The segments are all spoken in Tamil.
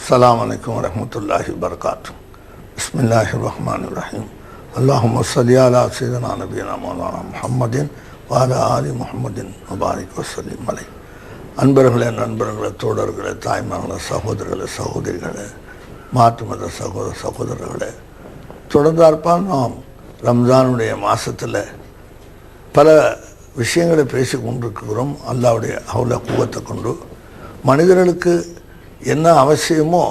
अस्सलामु अलैकुम वरहमतुल्लाहि वबरकातुहू। बिस्मिल्लाहिर्रहमानिर्रहीम। अल्लाहुम्मा सल्लि अला सय्यिदिना नबियिना मौलाना मुहम्मदिन व अला आलि मुहम्मदिन व बारिक व सल्लिम अलैहि। அன்பர்களே, நண்பர்களே, தோழர்களே, தாய்மார்களே, சகோதரர்களே, சகோதரிகளே, மாற்று மத சகோதரர்களே, தொடர்ந்தாற்பா நாம் ரம்ஜானுடைய மாதத்தில் பல விஷயங்களை பேசி கொண்டிருக்கிறோம். அல்லாஹ்வுடைய ஹவுல குவத்தை கொண்டு மனிதர்களுக்கு என்ன அவசியமோ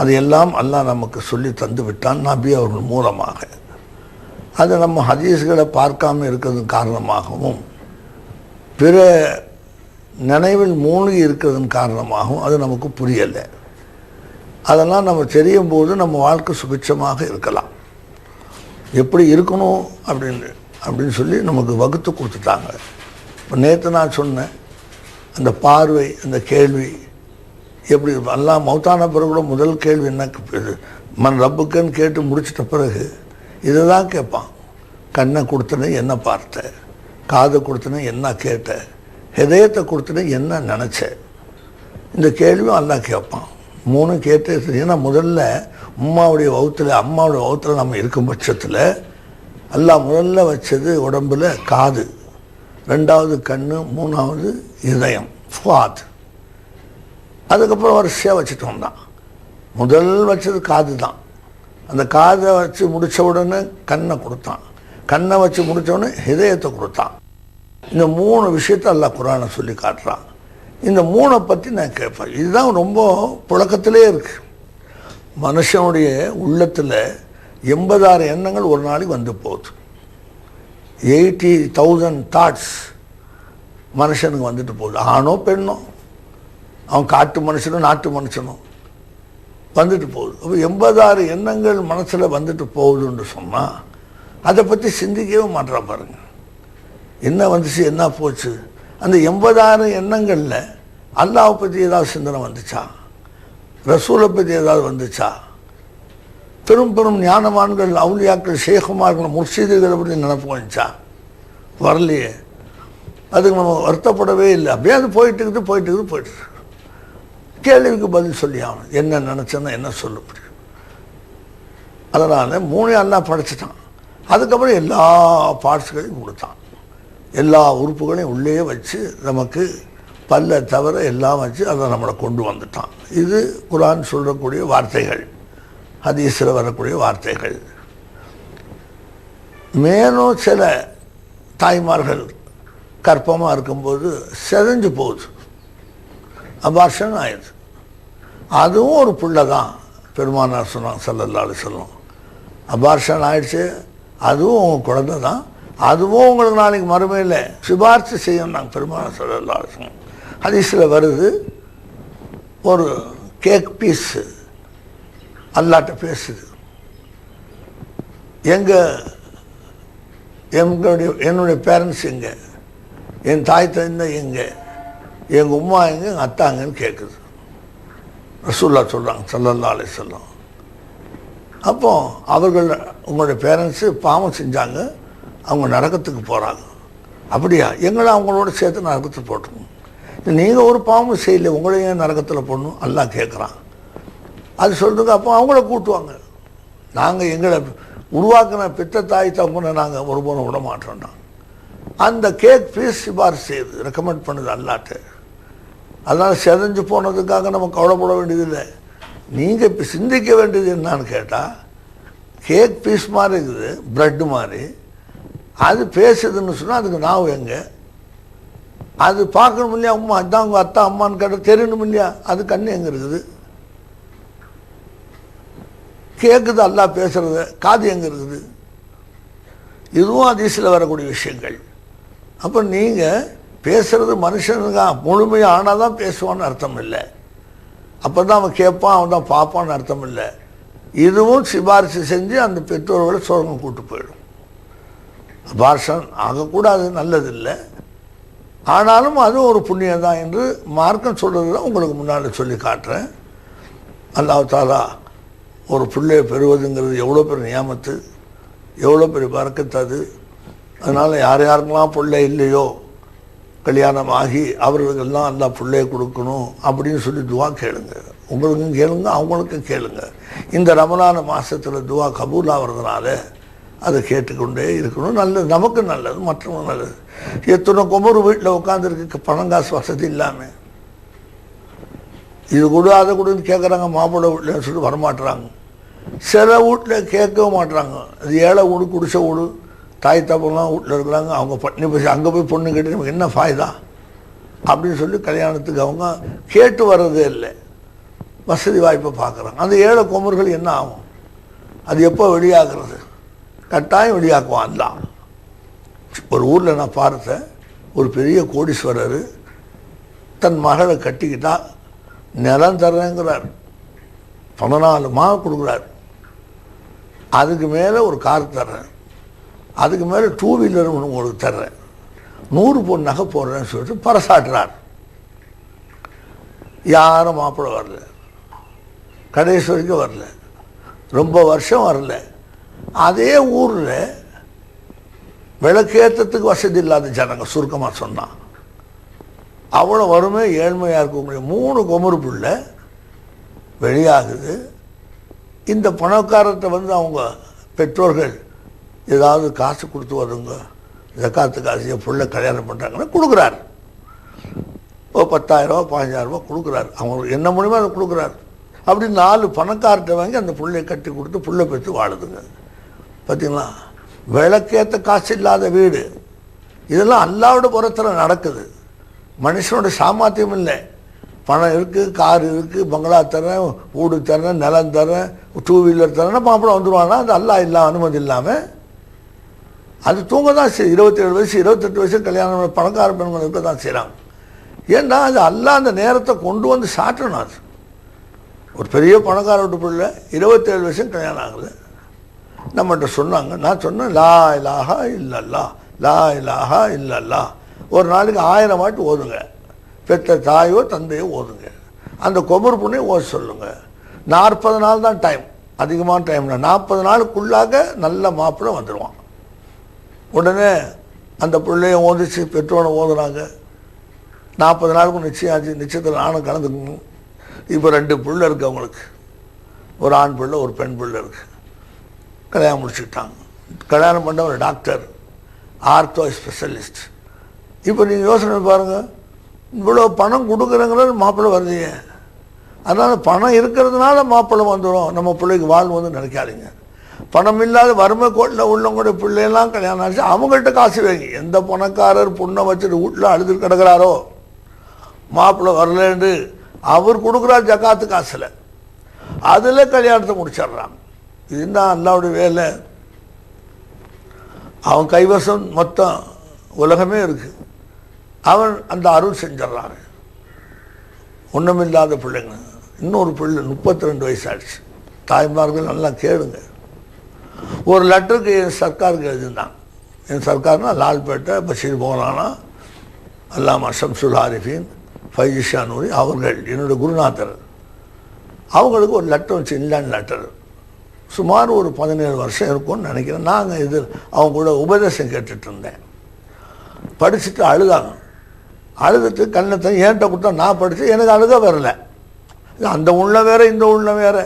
அதையெல்லாம் அல்லாஹ் நமக்கு சொல்லி தந்து விட்டான் நபி அவர்கள் மூலமாக. அதை நம்ம ஹதீஸ்களை பார்க்காமல் இருக்கிறது காரணமாகவும் பிற நினைவில் மூழ்கி இருக்கிறதன் காரணமாகவும் அது நமக்கு புரியலை. அதெல்லாம் நம்ம தெரியும் போது நம்ம வாழ்க்கை சுபிட்சமாக இருக்கலாம். எப்படி இருக்கணும் அப்படின்னு சொல்லி நமக்கு வகுத்து கொடுத்துட்டாங்க. இப்போ நேற்று நான் சொன்னேன், அந்த பார்வை, அந்த கேள்வி எப்படி எல்லாம் மௌத்தான பிறகு கூட முதல் கேள்வி என்ன, மன் ரப்புக்குன்னு கேட்டு முடிச்சிட்ட பிறகு இதை தான் கேட்பான். கண்ணை கொடுத்தனே என்ன பார்த்த, காதை கொடுத்தனே என்ன கேட்ட, ஹிதயத்தை கொடுத்தனே என்ன நினச்ச, இந்த கேள்வியும் எல்லாம் கேட்பான். மூணு கேட்டே சரி. ஏன்னா முதல்ல அம்மாவுடைய வகுத்தில் நம்ம இருக்கும் பட்சத்தில் அல்லாஹ் முதல்ல வச்சது உடம்பில் காது, ரெண்டாவது கண்ணு, மூணாவது இதயம் ஃபாத். அதுக்கப்புறம் வரிசையாக வச்சுட்டோம் தான். முதல் வச்சது காது தான். அந்த காதை வச்சு முடித்த உடனே கண்ணை கொடுத்தான், கண்ணை வச்சு முடித்த உடனே ஹிதயத்தை கொடுத்தான். இந்த மூணு விஷயத்தை அல்லாஹ் குர்ஆனை சொல்லி காட்டுறான். இந்த மூணை பற்றி நான் கேட்பேன். இதுதான் ரொம்ப புழக்கத்திலே இருக்குது. மனுஷனுடைய உள்ளத்தில் 80,000 எண்ணங்கள் ஒரு நாளைக்கு வந்து போகுது. 80,000 தாட்ஸ் மனுஷனுக்கு வந்துட்டு போகுது. ஆணோ பெண்ணோ, அவன் காட்டு மனுஷனும் நாட்டு மனுஷனும் வந்துட்டு போகுது. அப்போ 80,000 எண்ணங்கள் மனசில் வந்துட்டு போகுதுன்னு சொன்னால் அதை பற்றி சிந்திக்கவே மாட்டேறா பாருங்க. என்ன வந்துச்சு, என்ன போச்சு? அந்த 80,000 எண்ணங்களில் அல்லாஹ்வை பற்றி ஏதாவது சிந்தனை வந்துச்சா, ரசூலை பற்றி ஏதாவது வந்துச்சா, பெரும் பெரும் ஞானவான்கள், அவுலியாக்கள், ஷேகுமார்கள், முர்ஷிதுகளை பற்றி நினைப்பு வந்துச்சா? வரலையே. அதுக்கு நம்ம வருத்தப்படவே இல்லை. அப்படியே அது போயிட்டு கேள்விக்கு பதில் சொல்லி ஆகணும். என்ன நினச்சேன்னா என்ன சொல்ல முடியும்? அதனால் 3 அல்லாஹ் படைச்சிட்டான். அதுக்கப்புறம் எல்லா பார்ட்ஸ்களையும் கொடுத்தான். எல்லா உறுப்புகளையும் உள்ளே வச்சு நமக்கு பல்ல தவிர எல்லாம் வச்சு அதை நம்மளை கொண்டு வந்துட்டான். இது குர்ஆன் சொல்லக்கூடிய வார்த்தைகள், ஹதீஸில் வரக்கூடிய வார்த்தைகள். மேலும் சில தாய்மார்கள் கர்ப்பமாக இருக்கும்போது செதஞ்சு போகுது, அபார்ஷன் ஆயிடுது. அதுவும் ஒரு பிள்ளை தான். பெருமானார் சொன்னாங்க ஸல்லல்லாஹு அலைஹி வஸல்லம், அபார்ஷன் ஆயிடுச்சு, அதுவும் உங்கள் குழந்தை தான், அதுவும் உங்களுக்கு நாளைக்கு மறுமையில் சிபார்சு செய்யும். நாங்கள் பெருமானார் ஸல்லல்லாஹு அலைஹி வஸல்லம் ஹதீஸில் வருது. ஒரு கேக் பீஸு அல்லாட்ட பேசுது. என்னுடைய பேரண்ட்ஸ் எங்கே, என் தாய் தந்தை எங்கே, எங்கள் உம்மா எங்கே, எங்கள் அத்தாங்கன்னு கேட்குது. ரசூலுல்லாஹ் சொல்கிறாங்க ஸல்லல்லாஹு அலைஹி வஸல்லம். அப்போ அவர்கள், உங்களுடைய பேரண்ட்ஸு பாவம் செஞ்சாங்க, அவங்க நரகத்துக்கு போகிறாங்க. அப்படியா? எங்களை அவங்களோட சேர்த்து நரகத்தில் போட்டுருங்க. நீங்கள் ஒரு பாவம் செய்யலை, உங்களையும் நரகத்தில் போடணும் அல்லாஹ் கேட்குறான். அது சொல்கிறதுக்கு அப்போ அவங்கள கூட்டுவாங்க. நாங்கள் எங்களை உருவாக்கின பெற்ற தாய் தகப்பனை நாங்கள் ஒருபோதும் விட மாட்டோம்னா அந்த கேக் பீஸ் சிபாரிசு செய்யுது, ரெக்கமெண்ட் பண்ணுது அல்லாட்ட. அதனால் செதஞ்சு போனதுக்காக நம்ம கவலைப்பட வேண்டியதில்லை. நீங்கள் இப்போ சிந்திக்க வேண்டியது என்னான்னு கேட்டால், கேக் பீஸ் மாதிரி இருக்குது, ப்ரெட்டு மாதிரி, அது பேசுதுன்னு சொன்னால் அதுக்கு நாவு எங்கே, அது பார்க்கணும் இல்லையா? அம்மா அதான் உங்கள் அத்தா அம்மான்னு கேட்டால் தெரியணும் இல்லையா? அது கண்ணு எங்கே இருக்குது? கேட்குது அல்லாஹ் பேசுகிறத, காது எங்கே இருக்குது? இதுவும் ஹதீஸில் வரக்கூடிய விஷயங்கள். அப்போ நீங்கள் பேசுகிறது மனுஷனுக்கு முழுமையாக ஆனால் தான் பேசுவான்னு அர்த்தம் இல்லை. அப்போ தான் அவன் கேட்பான், அவன் தான் பார்ப்பான்னு அர்த்தம் இல்லை. இதுவும் சிபாரிசு செஞ்சு அந்த பெற்றோர்களை சொர்க்கம் கூட்டு போயிடும். அபார்ஷன் ஆகக்கூடாது, நல்லதில்லை. ஆனாலும் அதுவும் ஒரு புண்ணியம் தான் என்று மார்க்கம் சொல்கிறது தான் உங்களுக்கு முன்னால் சொல்லி காட்டுறேன். அல்லாஹ் தஆலா ஒரு பிள்ளையை பெறுவதுங்கிறது எவ்வளோ பெரிய நியாமத்து, எவ்வளோ பெரிய பரக்கத்து அது. அதனால் யாருக்கெல்லாம் பிள்ளை இல்லையோ, கல்யாணம் ஆகி அவர்களுக்கெல்லாம் அல்லாஹ் பிள்ளையை கொடுக்கணும் அப்படின்னு சொல்லி துவா கேளுங்க. உங்களுக்கும் கேளுங்க, அவங்களுக்கும் கேளுங்க. இந்த ரமலான மாதத்தில் துவா கபூல் ஆகிறதுனால அதை கேட்டுக்கொண்டே இருக்கணும். நல்லது, நமக்கு நல்லது, மற்றவங்க நல்லது. எத்தனை குமரு வீட்டில் உட்காந்துருக்கு பணம் காசு வசதி இல்லாமல். இது கூட அதை கூடன்னு கேட்குறாங்க, மாப்பிள்ளை வீட்டில்னு சொல்லிட்டு வரமாட்டுறாங்க. சில வீட்டில் கேட்கவும் மாட்டுறாங்க. அது ஏழை வீடு, குடிசை வீடு, தாய் தப்பெல்லாம் வீட்டில் இருக்கிறாங்க. அவங்க பட்னி பசி, அங்கே போய் பொண்ணு கேட்டு நமக்கு என்ன ஃபாய்தா அப்படின்னு சொல்லி கல்யாணத்துக்கு அவங்க கேட்டு வர்றதே இல்லை. வசதி வாய்ப்பை பார்க்குறாங்க. அந்த ஏழை குமர்கள் என்ன ஆகும்? அது எப்போ வெளியாகிறது? கட்டாயம் வெளியாக்குவான் அல்ல. ஒரு ஊரில் நான் பார்த்தேன், ஒரு பெரிய கோடீஸ்வரர் தன் மகளை கட்டிக்கிட்டா நிலம் தர்றேங்கிறார். 14 மாவு கொடுக்குறார். அதுக்கு மேலே ஒரு கார் தர்றேன், அதுக்கு மேலே 2 வீலர் ஒன்று உங்களுக்கு தர்றேன், 100 பொன் நகை போடுறேன்னு சொல்லிட்டு பறைசாட்டுறார். யாரும் மாப்பிள்ளை வரல, கடைசி வரைக்கும் வரல, ரொம்ப வருஷம் வரல. அதே ஊரில் விளக்கேற்றத்துக்கு வசதி இல்லாத ஜனங்க, சுருக்கமாக சொன்னான், அவ்வளோ வறுமை ஏழ்மையாக இருக்கக்கூடிய 3 குமரு பிள்ளை வெளியாகுது. இந்த பணக்காரத்தை வந்து அவங்க பெற்றோர்கள் ஏதாவது காசு கொடுத்து வருங்க, ஜக்காத்து காசு பிள்ளை கல்யாணம் பண்ணுறாங்கன்னா கொடுக்குறாரு. ஒரு 10,000 ரூபா 15,000 ரூபா கொடுக்குறாரு. அவங்களுக்கு என்ன முடியுமோ அதை கொடுக்குறாரு. அப்படி 4 பணக்கார்ட்ட வாங்கி அந்த பிள்ளையை கட்டி கொடுத்து பிள்ளை பெற்று வாழுதுங்க. பார்த்தீங்களா? விளக்கேற்ற காசு இல்லாத வீடு. இதெல்லாம் அல்லாவோட புறத்தில் நடக்குது. மனுஷனோட சாமர்த்தியம் இல்லை. பணம் இருக்குது, கார் இருக்குது, பங்களா தரேன், வீடு தரேன், நிலம் தரேன், 2 வீலர் தரேன்னா மாப்பிள்ளை வந்துடுவாங்கன்னா அது அல்லா இல்லாமல் அனுமதி இல்லாமல் அது தூங்க தான் செய்யுது. 27 வயசு 28 வயசு கல்யாணம் பணக்கார பெண்கள் இருக்க தான் செய்கிறாங்க. ஏன்னா அது அல்லா அந்த நேரத்தை கொண்டு வந்து சாட்டணும். அது ஒரு பெரிய பணக்கார வீட்டு பிள்ளை 27 வயசு கல்யாணம் ஆகுது. நம்மகிட்ட சொன்னாங்க. நான் சொன்னேன், லா இலாஹா இல்லல்லா, லா இலாஹா இல்லல்லா ஒரு நாளைக்கு 1000 வாட்டி ஓதுங்க. பெற்ற தாயோ தந்தையோ ஓதுங்க. அந்த கொமர் பொண்ணையும் ஓத சொல்லுங்க. 40 நாள் தான் டைம், அதிகமான டைம்ல 40 நாளுக்குள்ளாக நல்ல மாப்பிள்ளை வந்துடுவான். உடனே அந்த பிள்ளைய ஓதிச்சு பெற்றோனை ஓதுனாங்க. 40 நாளுக்கும் நிச்சயம் ஆச்சு. நிச்சயத்தில் நானும் கலந்துக்கணும். இப்போ 2 பிள்ளை இருக்குது அவங்களுக்கு. ஒரு ஆண் பிள்ளை, ஒரு பெண் பிள்ளை இருக்குது. கல்யாணம் முடிச்சுக்கிட்டாங்க. கல்யாணம் பண்ண ஒரு டாக்டர், ஆர்த்தோ ஸ்பெஷலிஸ்ட். இப்போ நீங்கள் யோசனை பாருங்கள், இவ்வளோ பணம் கொடுக்குறங்கிறது மாப்பிள்ளை வருதுங்க. அதனால் பணம் இருக்கிறதுனால மாப்பிள்ளை வந்துடும். நம்ம பிள்ளைக்கு வாழ்வு வந்து நினைக்காதீங்க. பணம் இல்லாத வறுமை கோட்டில் உள்ளவங்களுடைய பிள்ளையெல்லாம் கல்யாணம் ஆச்சு. அவங்கள்ட்ட காசு வாங்கி எந்த பணக்காரர் பொண்ணை வச்சுட்டு வீட்டில் அழுது கிடக்கிறாரோ மாப்பிள்ளை வரலன்னு அவர் கொடுக்குறார் ஜக்காத்து காசில், அதில் கல்யாணத்தை முடிச்சிடுறாங்க. இதுதான் அல்லாவுடைய வேலை. அவன் கைவசம் மொத்தம் உலகமே இருக்குது. அவன் அந்த அருள் செஞ்சிடறாங்க. ஒன்றுமில்லாத பிள்ளைங்க. இன்னொரு பிள்ளை 32 வயசு ஆயிடுச்சு. தாய்மார்கள் நல்லா கேளுங்க. ஒரு லெட்டருக்கு என் சர்க்காருக்கு எழுதியிருந்தாங்க. என் சர்க்கார்னா லால்பேட்டை பஷீர் மௌலானா அல்லாமா ஷம்சுல் ஆரிஃபின் ஃபைஜி ஷானூரி அவர்கள் என்னோடய குருநாதர். அவங்களுக்கு ஒரு லெட்டர் வச்சு, இன்லேண்ட் லெட்டர். சுமார் ஒரு 17 வருஷம் இருக்கும்னு நினைக்கிறேன். நாங்கள் இது அவங்க கூட உபதேசம் கேட்டுட்டு இருந்தேன். படிச்சுட்டு அழுதாங்க. அழுதுட்டு கண்ணத்தை ஏன்ட்ட கொடுத்தா நான் படித்து எனக்கு அழுக வரல. அந்த உள்ள வேறு இந்த உள்ள வேறு.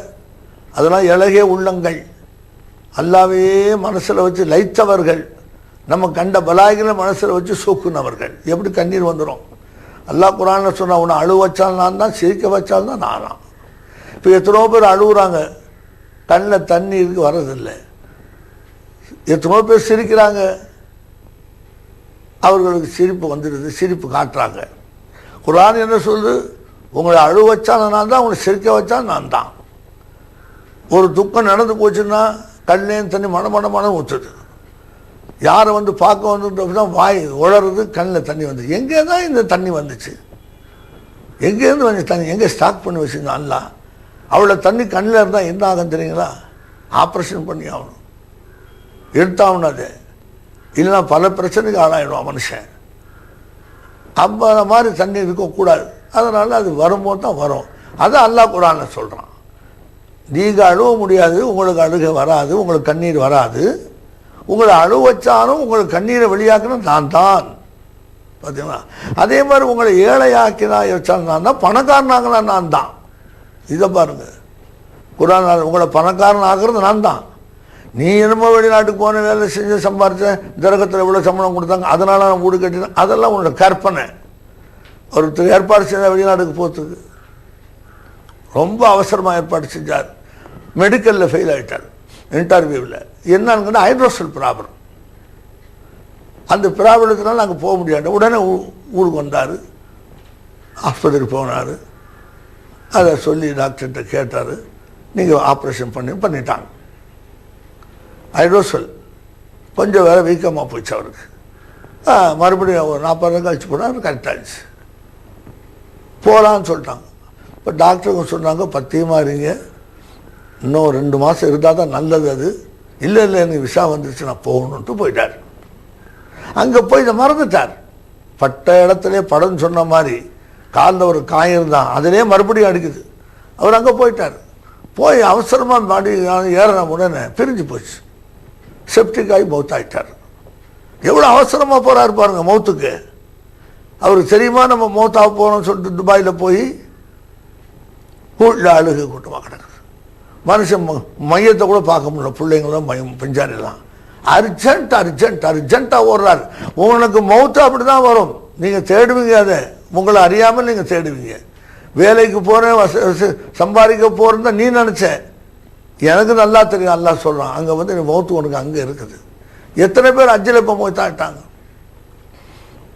அதெல்லாம் இலகிய உள்ளங்கள், அல்லாவே மனசில் வச்சு லைத்தவர்கள், நம்ம கண்ட பலாய்களை மனசில் வச்சு சோக்குனவர்கள். எப்படி கண்ணீர் வந்துடும்? அல்லாஹ் குர்ஆனில் சொன்னால் உன்னை அழுவ வச்சால் நான் தான், சிரிக்க வச்சால் தான் நானாம். இப்போ எத்தனோ பேர் அழுகுறாங்க, கண்ணில் தண்ணீருக்கு வர்றதில்லை. எத்தனோ பேர் சிரிக்கிறாங்க, அவர்களுக்கு சிரிப்பு வந்துடுது, சிரிப்பு காட்டுறாங்க. குர்ஆன் என்ன சொல்லுது? உங்களை அழுவ வச்சாலும் நான் தான், உங்களை சிரிக்க வச்சாலும் நான் தான். ஒரு துக்கம் நடந்து போச்சுன்னா கண்ணிலேயும் தண்ணி மன ஊற்றுது. யாரை வந்து பார்க்க வந்து வாய் உளறது, கண்ணில் தண்ணி வந்து. எங்கே தான் இந்த தண்ணி வந்துச்சு? எங்கேருந்து வந்து தண்ணி? எங்கே ஸ்டாக் பண்ணி வச்சுருந்தோம்? அல்ல அவ்வளோ தண்ணி கண்ணில் இருந்தால் என்ன ஆகும் தெரியுங்களா? ஆப்ரேஷன் பண்ணி ஆகணும், எடுத்தாகணும். அது இல்லைன்னா பல பிரச்சனைக்கு ஆளாயிடுவான் மனுஷன். அப்போ அந்த மாதிரி தண்ணி இருக்கக்கூடாது. அதனால் அது வரும்போது தான் வரும். அதை அல்லாஹ் குர்ஆனில் சொல்கிறான். நீங்கள் அழுவ முடியாது, உங்களுக்கு அழுக வராது, உங்களுக்கு கண்ணீர் வராது. உங்களை அழுவ வச்சாலும் உங்களுக்கு கண்ணீரை வெளியாக்கணும் நான் தான். பார்த்தீங்களா? அதே மாதிரி உங்களை ஏழையாக்கினா வச்சாலும் நான் தான், பணக்காரனாகனா நான் தான். இதை பாருங்கள், குர்ஆன் உங்களை பணக்காரன் ஆகிறது நான் தான். நீ என்னமோ வெளிநாட்டுக்கு போன வேலை செஞ்சு சம்பாரித்தேன், திரகத்தில் இவ்வளோ சம்பளம் கொடுத்தாங்க, அதனால் நான் வீடு கட்டினேன், அதெல்லாம் உன்னோட கற்பனை. ஒருத்தர் ஏற்பாடு செஞ்சால் வெளிநாட்டுக்கு போகிறதுக்கு ரொம்ப அவசரமாக ஏற்பாடு செஞ்சார். மெடிக்கலில் ஃபெயில் ஆகிட்டார் இன்டர்வியூவில். என்னன்னு ஹைட்ரோசல் ப்ராப்ளம். அந்த ப்ராப்ளத்தினால நாங்கள் போக முடியாது. உடனே ஊருக்கு வந்தார், ஆஸ்பத்திரிக்கு போனார். அதை சொல்லி டாக்டர்கிட்ட கேட்டார். நீங்கள் ஆப்ரேஷன் பண்ணிட்டாங்க. ஹைட்ரோசல் கொஞ்சம் வேறு வீக்கமாக போச்சு அவருக்கு. மறுபடியும் ஒரு 40 நாள் கழிச்சு போனால் கரெக்டாகிடுச்சு. போகலான்னு சொல்லிட்டாங்க. இப்போ டாக்டருங்க சொன்னாங்க, பத்தியமாக இருங்க, இன்னும் 2 மாதம் இருந்தால் தான் நல்லது. அது இல்லை எனக்கு விசா வந்துருச்சு, நான் போகணுன்ட்டு போயிட்டார். அங்கே போய் இதை மறந்துட்டார். பட்ட இடத்துல படம்னு சொன்ன மாதிரி காலில் ஒரு காயம் தான், அதிலே மறுபடியும் அடிக்குது. அவர் அங்கே போயிட்டார். போய் அவசரமாக மாடி ஏறின உடனே பிரிஞ்சு போச்சு. செப்டிக் ஆகி மௌத்தாயிட்டார். எவ்வளோ அவசரமாக போகிறாரு பாருங்க மௌத்துக்கு. அவருக்கு தெரியுமா நம்ம மௌத்தாக போகணும்னு சொல்லிட்டு துபாயில் போய் வீட்டில் அழுகு கூட்டமாக கிடக்குது. மனுஷன் மையத்தை கூட பார்க்க முடியல. பிள்ளைங்களும் பெஞ்சாரெல்லாம் அர்ஜென்ட்டாக ஓடுறாரு. உங்களுக்கு மௌத்து அப்படி தான் வரும். நீங்கள் தேடுவீங்க, அதை உங்களை அறியாமல் நீங்கள் தேடுவீங்க. வேலைக்கு போகிறேன், சம்பாதிக்க போகிறேன்னு தான் நீ நினச்ச. எனக்கு நல்லா தெரியும், நல்லா சொல்கிறான். அங்கே நீ மௌத்து உனக்கு அங்கே இருக்குது. எத்தனை பேர் அஞ்சில் இப்போ மௌத்தாயிட்டாங்க.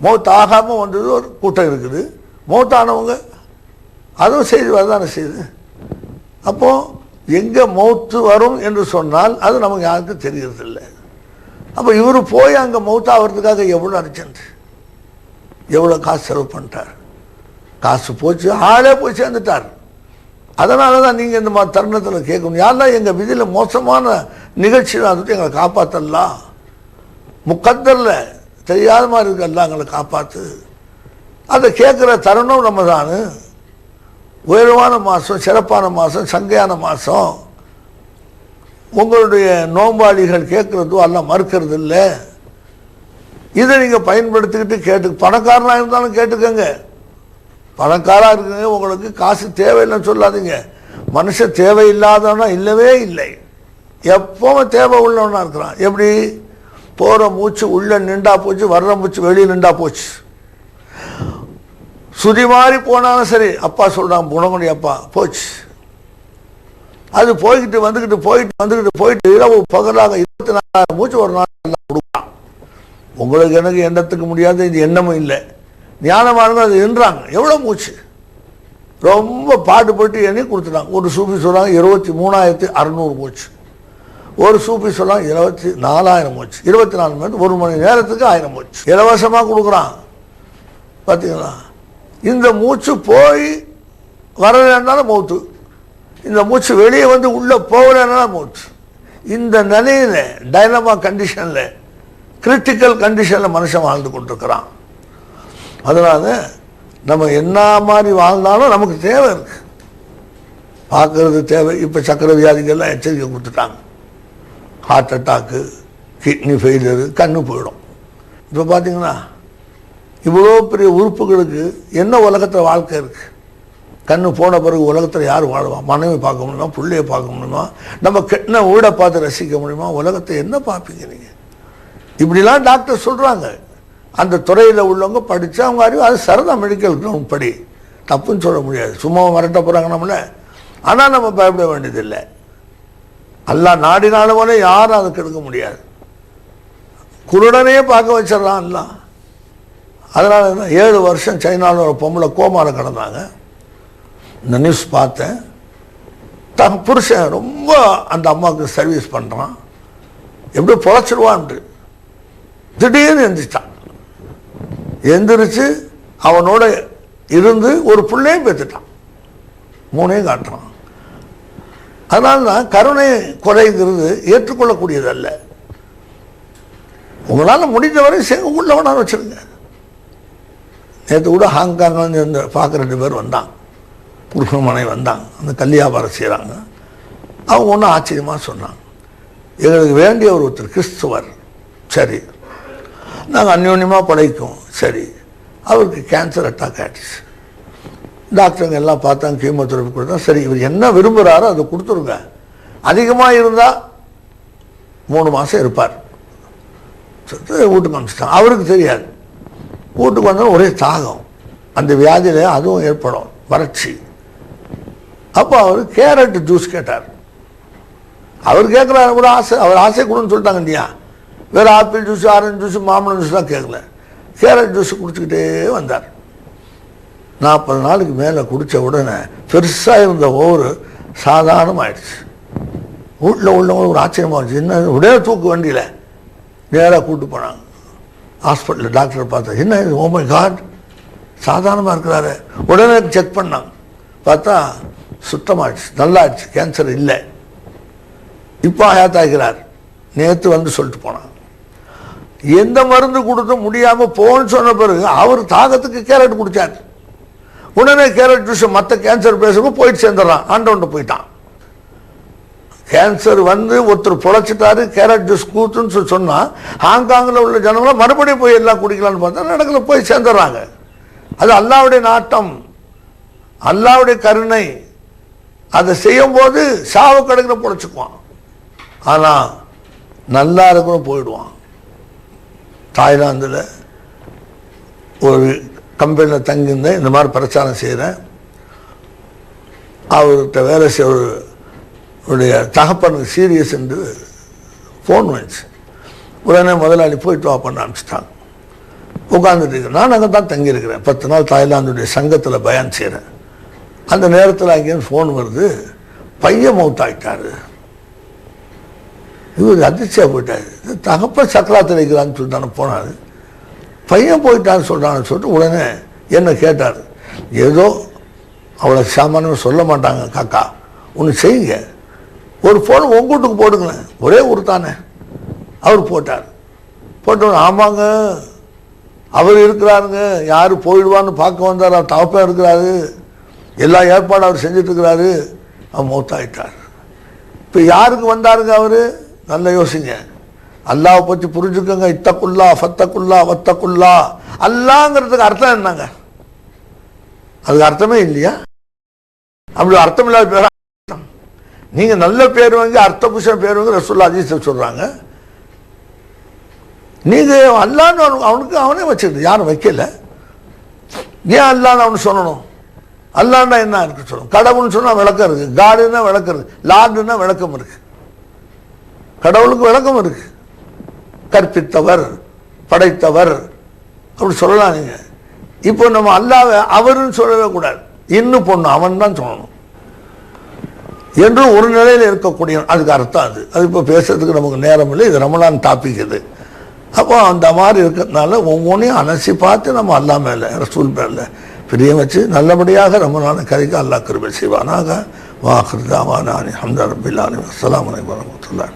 மௌத்து ஆகாமல் வந்தது ஒரு கூட்டம் இருக்குது. மௌத்தானவங்க அதுவும் செய்து வரதானே செய்யுது. அப்போது எங்கே மௌத்து வரும் என்று சொன்னால் அது நமக்கு யாருக்கும் தெரியறதில்லை. அப்போ இவர் போய் அங்கே மௌத்தாகிறதுக்காக எவ்வளோ அர்ஜென்ட், எவ்வளோ காசு செலவு பண்ணிட்டார். காசு போச்சு, ஆளே போய் சேர்ந்துட்டார். அதனால தான் நீங்கள் இந்த மாதிரி தருணத்தில் கேட்கணும், யாரெல்லாம் எங்கள் விதியில் மோசமான நிகழ்ச்சி வந்துட்டு எங்களை காப்பாற்றலாம், முக்கத்தரில் தெரியாத மாதிரி இருக்கெல்லாம் எங்களை காப்பாற்று. அதை கேட்குற தருணம் நம்ம தான். உயர்வான மாதம், சிறப்பான மாதம், சங்கையான மாதம். உங்களுடைய நோம்பாளிகள் கேட்குறதும் எல்லாம் மறுக்கிறது இல்லை. இதை நீங்கள் பயன்படுத்திக்கிட்டு கேட்டு, பணக்காரனாக இருந்தாலும் கேட்டுக்கோங்க. பணக்காராக இருக்குங்க, உங்களுக்கு காசு தேவையில்லைன்னு சொல்லாதீங்க. மனுஷன் தேவையில்லாதவனா இல்லவே இல்லை, எப்பவும் தேவை உள்ளவனா இருக்கிறான். எப்படி போகிற மூச்சு உள்ளே நின்றா போச்சு, வர்ற மூச்சு வெளியே நின்றா போச்சு. சுதி மாதிரி போனாலும் சரி, அப்பா சொல்கிறான் குணங்குடி அப்பா போச்சு. அது போய்கிட்டு வந்துக்கிட்டு இரவு பகலாக 24 மூச்சு ஒரு நாள் கொடுக்குறான். உங்களுக்கு எனக்கு எண்ணத்துக்கு முடியாத இந்த எண்ணமும் இல்லை. ஞானமானது அது என்றாங்க. எவ்வளோ மூச்சு ரொம்ப பாடுபட்டு எண்ணி கொடுத்துட்டாங்க. ஒரு சூப்பி சொல்கிறாங்க 23,600 மூச்சு. ஒரு சூப்பி சொல்கிறாங்க 24,000 மூச்சு. 24 மணி நேரம், 1 மணி நேரத்துக்கு 1000 மூச்சு இலவசமாக கொடுக்குறான். பார்த்தீங்களா? இந்த மூச்சு போய் வரலைன்னாலும் மௌத்து, இந்த மூச்சு வெளியே வந்து உள்ளே போகலைன்னாலும் மௌத்து. இந்த நிலையில் டைனமா கண்டிஷனில், கிரிட்டிக்கல் கண்டிஷனில் மனுஷன் வாழ்ந்து கொண்டிருக்கிறான். அதனால் நம்ம என்ன மாதிரி வாழ்ந்தாலும் நமக்கு தேவை இருக்கு, பார்க்கறது தேவை. இப்போ சக்கரை வியாதிகள்லாம் எச்சரிக்கை கொடுத்துட்டாங்க. ஹார்ட் அட்டாக்கு, கிட்னி ஃபெயிலியரு, கண்ணு போயிடும். இப்போ பார்த்தீங்கன்னா இவ்வளோ பெரிய உறுப்புகளுக்கு என்ன உலகத்தில் வாழ்க்கை இருக்குது? கண்ணு போன பிறகு உலகத்தில் யார் வாழ்வான்? மனைவி பார்க்க முடியுமா? பிள்ளையை பார்க்க முடியுமா? நம்ம கெட்டின வீடை பார்த்து ரசிக்க முடியுமா? உலகத்தை என்ன பார்ப்பீங்க நீங்கள்? இப்படிலாம் டாக்டர் சொல்கிறாங்க. அந்த துறையில் உள்ளவங்க படித்தா அவங்க அறிவு, அது சரிதான். மெடிக்கல் கிரவுண்ட் படி தப்புன்னு சொல்ல முடியாது. சும்மா மிரட்ட போகிறாங்க நம்மள. ஆனால் நம்ம பயப்பட வேண்டியதில்லை. எல்லாம் நாடினாலும் போல யாரும் அதை கெடுக்க முடியாது. குருடனையே பார்க்க வச்சிடறான் எல்லாம். அதனால தான் 7 வருஷம் சைனாவில் ஒரு பொம்பளை கோமாவில் கிடந்தாங்க. இந்த நியூஸ் பார்த்தேன். புருஷன் ரொம்ப அந்த அம்மாவுக்கு சர்வீஸ் பண்ணுறான், எப்படி பொழைச்சிடுவான்ட்டு. திடீர்னு எந்திரிச்சான். எந்திரிச்சு அவனோட இருந்து ஒரு பிள்ளையும் பெற்றுட்டான், 3ஐயும் காட்டுறான். அதனால தான் கருணை கொலைங்கிறது ஏற்றுக்கொள்ளக்கூடியதல்ல. உங்களால் முடிந்தவரை உள்ள வேணா வச்சுருங்க. நேற்று கூட ஹாங்காங்லேருந்து இந்த பார்க்க 2 பேர் வந்தாங்க, புருஷன் மனை வந்தாங்க. அந்த கல்யாபாரம் செய்கிறாங்க. அவங்க ஒன்றும் ஆச்சரியமாக சொன்னாங்க, எங்களுக்கு வேண்டிய ஒருத்தர் கிறிஸ்துவர், சரி நாங்கள் அந்யோன்யமாக படைக்கும், சரி அவருக்கு கேன்சர் அட்டாக் ஆகிடுச்சு. டாக்டருங்க எல்லாம் பார்த்தாங்க, கீமோதெரப்பி கொடுத்தா. சரி, இவர் என்ன விரும்புகிறாரோ அதை கொடுத்துருங்க. அதிகமாக இருந்தால் 3 மாதம் இருப்பார். வீட்டுக்கு அனுப்பிச்சிட்டான். அவருக்கு தெரியாது. வீட்டுக்கு வந்தாலும் ஒரே தாகம், அந்த வியாதியில் அதுவும் ஏற்படும், வறட்சி. அப்போ அவர் கேரட் ஜூஸ் கேட்டார். அவர் கேட்குறாரு கூட ஆசை, அவர் ஆசை கொடுன்னு சொல்லிட்டாங்க இல்லையா. வேறு ஆப்பிள் ஜூஸ், ஆரஞ்சு ஜூஸ், மாம்பழம் ஜூஸ் தான் கேட்கல. கேரட் ஜூஸ் குடிச்சிக்கிட்டே வந்தார். 40 நாளுக்கு மேலே குடித்த உடனே பெருசாக இருந்த ஓவர் சாதாரணமாகிடுச்சு. வீட்டில் உள்ளவங்க ஒரு ஆச்சரியமாக இருந்துச்சு. என்ன உடனே தூக்கு வண்டியில் நேராக கூப்பிட்டு போனாங்க ஹாஸ்பிட்டலில். டாக்டரை பார்த்தா, என்ன இது, ஓ மை காட், சாதாரணமாக இருக்கிறாரு. உடனே செக் பண்ணாங்க. பார்த்தா சுத்தமாகிடுச்சு, நல்லாயிடுச்சு, கேன்சர் இல்லை. இப்போ ஹயாத்தாகிறார். நேற்று வந்து சொல்லிட்டு போனாங்க. எந்த மருந்து கொடுத்து முடியாமல் போன்னு சொன்ன பிறகு அவர் தாகத்துக்கு கேரட் குடித்தார். உடனே கேரட் ஜூஸ் மற்ற கேன்சர் பேசுறப்போ போயிட்டு சேர்ந்துடுறான், ஆண்டவன்ட்டு போயிட்டான். கேன்சர் வந்து ஒருத்தர் பொழைச்சிட்டாரு, கேரட் ஜூஸ் கூத்துன்னு சொன்னால் ஹாங்காங்கில் உள்ள ஜனங்களும் மறுபடியும் போய் எல்லாம் குடிக்கலான்னு பார்த்தா நடக்கல, போய் சேர்ந்துடுறாங்க. அது அல்லாவுடைய நாட்டம், அல்லாவுடைய கருணை. அதை செய்யும்போது சாவு கடுக்கிற பொழைச்சிக்குவான். ஆனால் நல்லா இருக்கணும் போயிடுவான். தாய்லாந்தில் ஒரு கம்பெனியில் தங்கியிருந்தேன், இந்த மாதிரி பிரச்சாரம் செய்கிறேன். அவர்கிட்ட வேலை செய்ய தகப்பனுக்கு சீரியஸ் என்று ஃபோன் வந்துச்சு. உடனே முதலாளி போயிட்டு வா பண்ண ஆரம்பிச்சிட்டாங்க. உட்காந்துட்டு இருக்கிறேன். நான் அங்கே தான் தங்கியிருக்கிறேன். 10 நாள் தாய்லாந்துடைய சங்கத்தில் பயான் செய்கிறேன். அந்த நேரத்தில் அங்கேயும் ஃபோன் வருது, பையன் மவுத்தாயிட்டாரு. இவர் அதிர்ச்சியாக போயிட்டார். தகப்பன் சக்கராத்தில் இருக்கிறான்னு சொல்லிட்டானு போனார். பையன் போயிட்டான்னு சொல்கிறான்னு சொல்லிட்டு உடனே என்ன கேட்டார். ஏதோ அவ்வளோ சாமானியம் சொல்ல மாட்டாங்க காக்கா, ஒன்று செய்யுங்க, ஒரு ஃபோன் உங்கள் வீட்டுக்கு போடுங்களேன், ஒரே ஊர் தானே. அவர் போட்டார். போட்டோன்னு ஆமாங்க அவர் இருக்கிறாருங்க, யார் போயிடுவான்னு பார்க்க வந்தார், அவர் தகப்பன் இருக்கிறாரு, எல்லா ஏற்பாடும் அவர் செஞ்சிட்ருக்கிறாரு. அவர் மௌத்தாயிட்டார். இப்போ யாருக்கு வந்தாருங்க அவர்? நல்லா யோசிங்க. அல்லாவை பற்றி புரிஞ்சுக்கோங்க. இத்தக்குல்லா ஃபத்தக்குல்லா வத்தக்குல்லா. அல்லாங்கிறதுக்கு அர்த்தம் என்னங்க? அதுக்கு அர்த்தமே இல்லையா? அப்படி அர்த்தம் இல்லாத பேரா? நீங்கள் நல்ல பேர் வாங்கி அர்த்த புருஷன் பேர் வாங்கி ரசூலுல்லாஹ் ஹதீஸை சொல்கிறாங்க. நீங்கள் அல்லான்னு அவனுக்கு அவனே வச்சுக்கிது, யாரும் வைக்கல. ஏன் அல்லான்னு அவனு சொல்லணும்? அல்லான்னா என்ன இருக்கு சொல்லணும்? கடவுள்னு சொன்னால் விளக்கம் இருக்குது, காடுன்னா விளக்கம் இருக்குது, லார்டுன்னா விளக்கம் இருக்குது. கடவுளுக்கு விளக்கம் இருக்கு. கற்பித்தவர், படைத்தவர் அப்படி சொல்லலாம். நீங்கள் இப்போ நம்ம அல்லாவை அவருன்னு சொல்லவே கூடாது, இன்னும் பொண்ணு அவன் தான் சொல்லணும் என்று ஒரு நிலையில் இருக்கக்கூடிய அதுக்கு அர்த்தம். அது இப்போ பேசுறதுக்கு நமக்கு நேரம் இல்லை, இது ரமலான் டாபிக் இது. அப்போ அந்த மாதிரி இருக்கிறதுனால ஒவ்வொன்றையும் அலசி பார்த்து நம்ம அல்லா மேலே ரசூல் மேலே பிரியம் வச்சு நல்லபடியாக ரமலான கதைக்கு அல்லாஹ் கிருபை செய்வானாக. வாஹிர் தாவானா அல்ஹம்துலில்லாஹி ரப்பில் ஆலமீன். அஸ்ஸலாமு அலைக்கும் வரஹ்மத்துல்லாஹி.